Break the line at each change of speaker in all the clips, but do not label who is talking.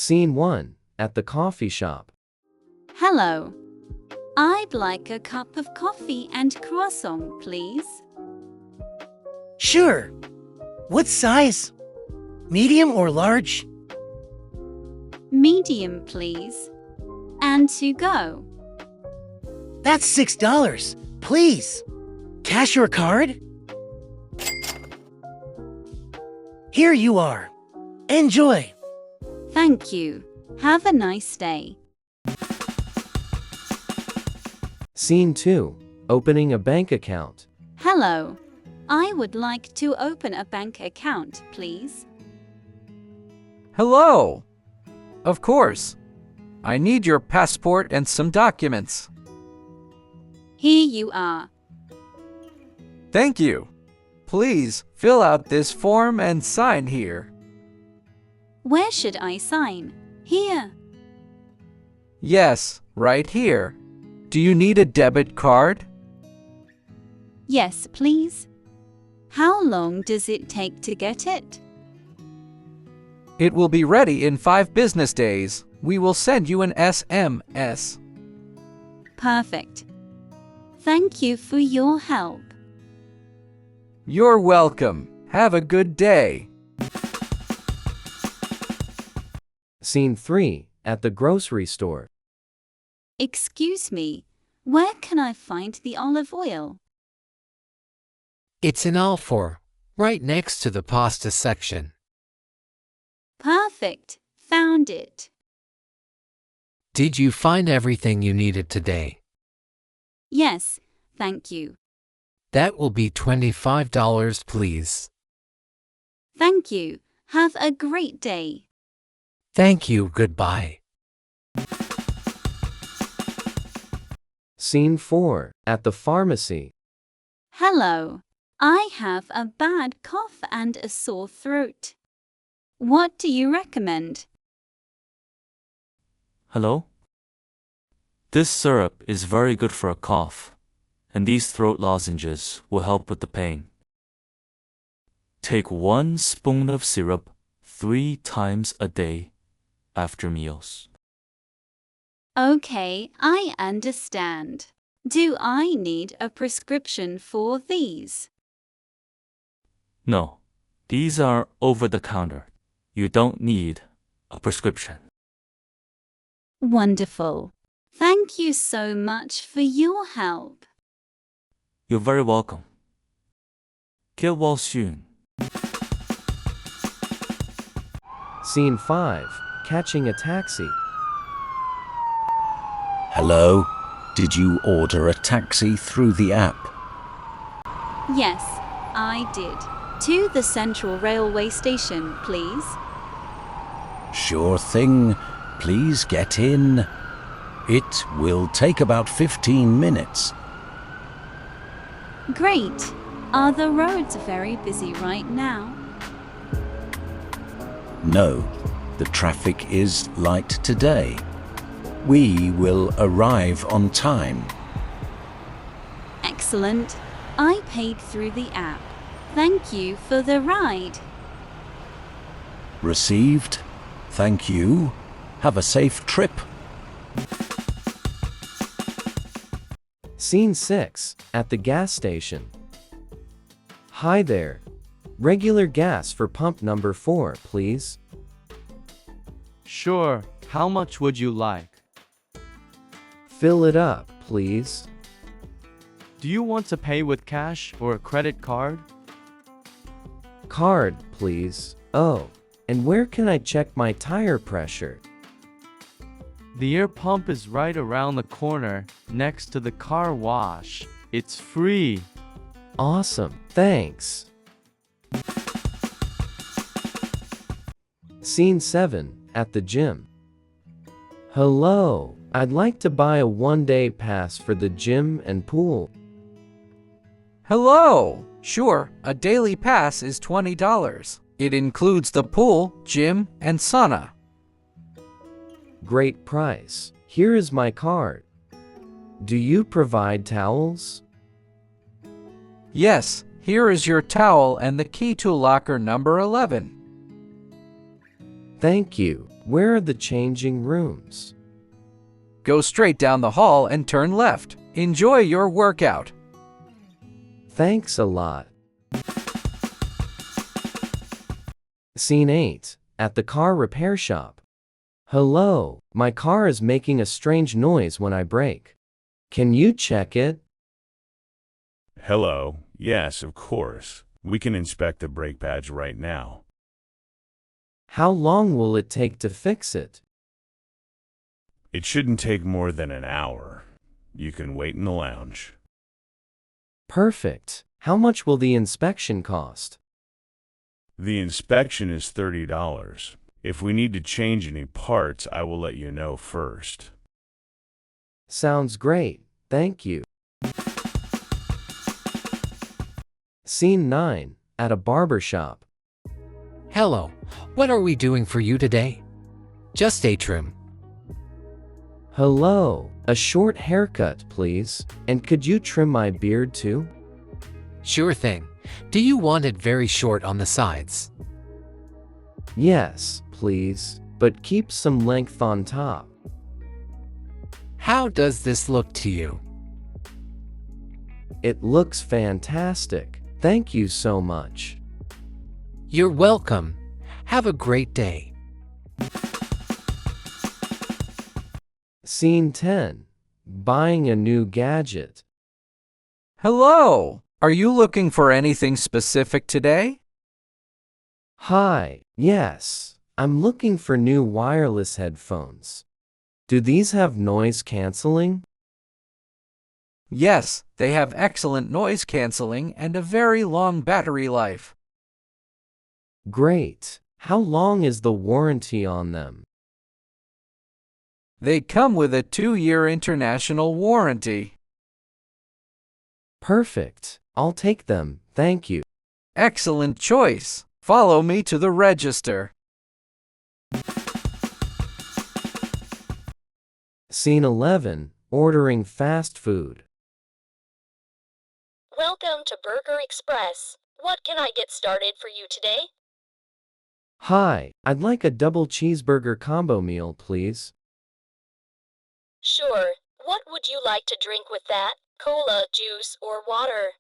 Scene 1. At the coffee shop.
Hello. I'd like a cup of coffee and croissant, please.
Sure. What size? Medium or large?
Medium, please. And to go.
That's $6. Please. Cash or card? Here you are. Enjoy.
Thank you. Have a nice day.
Scene 2. Opening a bank account.
Hello. I would like to open a bank account, please.
Hello. Of course. I need your passport and some documents.
Here you are.
Thank you. Please fill out this form and sign here.
Where should I sign? Here.
Yes, right here. Do you need a debit card?
Yes, please. How long does it take to get it?
It will be ready in 5 business days. We will send you an SMS.
Perfect. Thank you for your help.
You're welcome. Have a good day.
Scene 3. At the grocery store.
Excuse me, where can I find the olive oil?
It's in aisle 4, right next to the pasta section.
Perfect. Found it.
Did you find everything you needed today?
Yes, thank you.
That will be $25, please.
Thank you. Have a great day.
Thank you, goodbye.
Scene 4. At the pharmacy.
Hello. I have a bad cough and a sore throat. What do you recommend?
Hello? This syrup is very good for a cough, and these throat lozenges will help with the pain. Take 1 spoon of syrup 3 times a day after meals.
Okay, I understand. Do I need a prescription for these?
No, these are over the counter. You don't need a prescription.
Wonderful. Thank you so much for your help.
You're very welcome. Get well soon.
Scene 5. Catching a taxi.
Hello? Did you order a taxi through the app?
Yes, I did. To the Central Railway Station, please.
Sure thing. Please get in. It will take about 15 minutes.
Great. Are the roads very busy right now?
No, the traffic is light today. We will arrive on time.
Excellent. I paid through the app. Thank you for the ride.
Received. Thank you. Have a safe trip.
Scene 6. At the gas station. Hi there. Regular gas for pump number 4, please.
Sure. How much would you like?
Fill it up, please.
Do you want to pay with cash or a credit card?
Card, please. Oh, and where can I check my tire pressure?
The air pump is right around the corner, next to the car wash. It's free.
Awesome, thanks. Scene 7. At the gym. Hello, I'd like to buy a 1-day pass for the gym and pool.
Hello. Sure, a daily pass is $20. It includes the pool, gym, and sauna.
Great price. Here is my card. Do you provide towels?
Yes, here is your towel and the key to locker number 11.
Thank you. Where are the changing rooms?
Go straight down the hall and turn left. Enjoy your workout.
Thanks a lot. Scene 8. At the car repair shop. Hello, my car is making a strange noise when I brake. Can you check it?
Hello. Yes, of course. We can inspect the brake pads right now.
How long will it take to fix it?
It shouldn't take more than an hour. You can wait in the lounge.
Perfect. How much will the inspection cost?
The inspection is $30. If we need to change any parts, I will let you know first.
Sounds great. Thank you. Scene 9. At a barbershop.
Hello, what are we doing for you today? Just a trim.
Hello, a short haircut, please. And could you trim my beard too?
Sure thing. Do you want it very short on the sides?
Yes, please, but keep some length on top.
How does this look to you?
It looks fantastic. Thank you so much.
You're welcome. Have a great day.
Scene 10. Buying a new gadget.
Hello. Are you looking for anything specific today?
Hi, yes, I'm looking for new wireless headphones. Do these have noise canceling?
Yes, they have excellent noise canceling and a very long battery life.
Great. How long is the warranty on them?
They come with a 2-year international warranty.
Perfect. I'll take them, thank you.
Excellent choice. Follow me to the register.
Scene 11. Ordering fast food.
Welcome to Burger Express. What can I get started for you today?
Hi, I'd like a double cheeseburger combo meal, please.
Sure. What would you like to drink with that? Cola, juice, or water?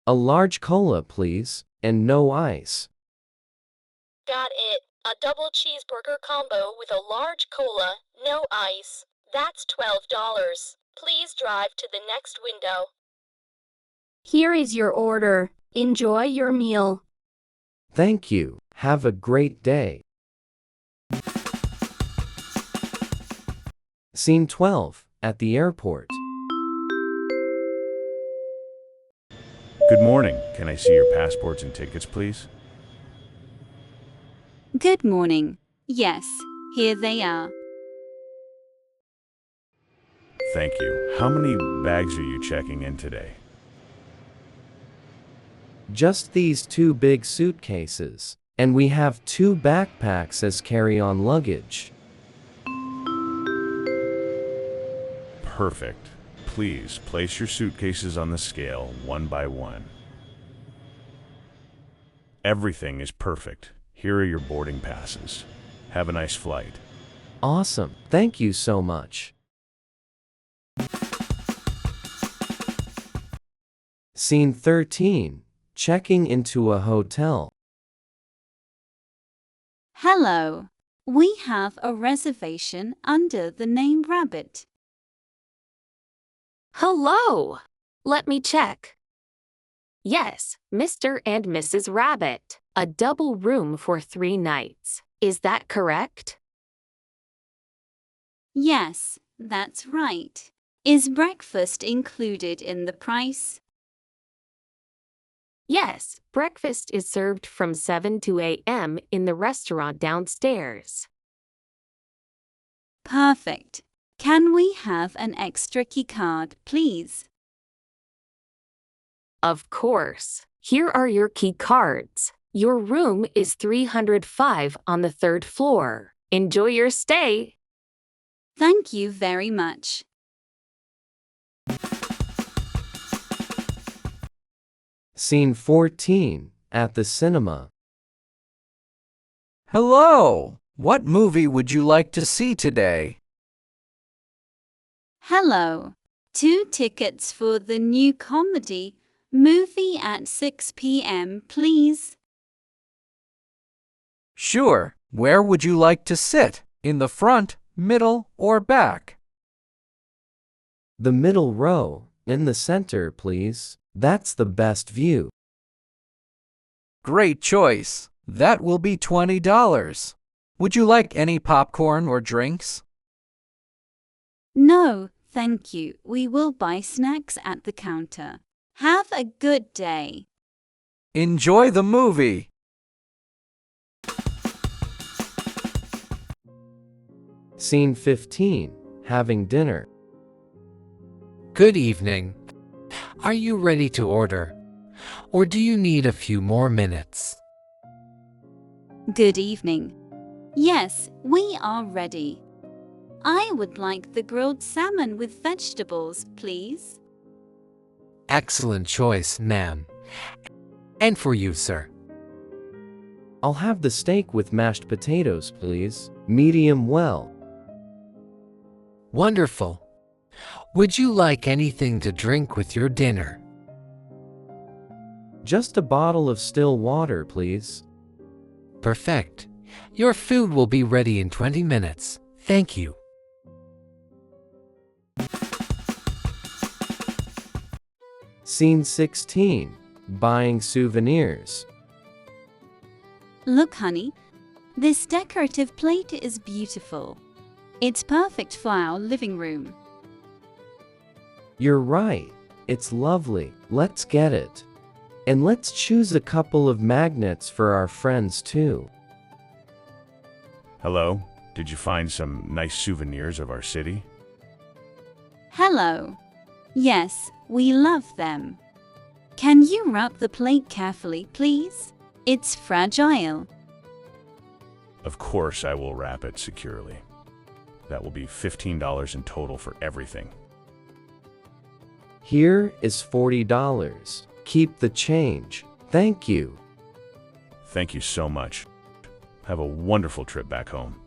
A large cola, please, and no ice.
Got it. A double cheeseburger combo with a large cola, no ice. That's $12. Please drive to the next window.
Here is your order. Enjoy your meal.
Thank you. Have a great day. Scene 12. At the airport.
Good morning. Can I see your passports and tickets, please?
Good morning. Yes, here they are.
Thank you. How many bags are you checking in today?
Just these 2 big suitcases. And we have 2 backpacks as carry-on luggage.
Perfect. Please place your suitcases on the scale one by one. Everything is perfect. Here are your boarding passes. Have a nice flight.
Awesome. Thank you so much. Scene 13. Checking into a hotel.
Hello. We have a reservation under the name Rabbit.
Hello. Let me check. Yes, Mr. and Mrs. Rabbit. A double room for 3 nights. Is that correct?
Yes, that's right. Is breakfast included in the price?
Yes, breakfast is served from 7 to 8 a.m. in the restaurant downstairs.
Perfect. Can we have an extra key card, please?
Of course. Here are your key cards. Your room is 305 on the 3rd floor. Enjoy your stay.
Thank you very much.
Scene 14. At the cinema.
Hello. What movie would you like to see today?
Hello. 2 tickets for the new comedy movie at 6 p.m., please.
Sure. Where would you like to sit? In the front, middle, or back?
The middle row, in the center, please. That's the best view.
Great choice. That will be $20. Would you like any popcorn or drinks?
No, thank you. We will buy snacks at the counter. Have a good day.
Enjoy the movie.
Scene 15. Having dinner.
Good evening. Are you ready to order? Or do you need a few more minutes?
Good evening. Yes, we are ready. I would like the grilled salmon with vegetables, please.
Excellent choice, ma'am. And for you, sir?
I'll have the steak with mashed potatoes, please. Medium well.
Wonderful. Would you like anything to drink with your dinner?
Just a bottle of still water, please.
Perfect. Your food will be ready in 20 minutes. Thank you.
Scene 16. Buying souvenirs.
Look, honey. This decorative plate is beautiful. It's perfect for our living room.
You're right. It's lovely. Let's get it. And let's choose a couple of magnets for our friends too.
Hello? Did you find some nice souvenirs of our city?
Hello. Yes, we love them. Can you wrap the plate carefully, please? It's fragile.
Of course I will wrap it securely. That will be $15 in total for everything.
Here is $40. Keep the change. Thank you.
Thank you so much. Have a wonderful trip back home.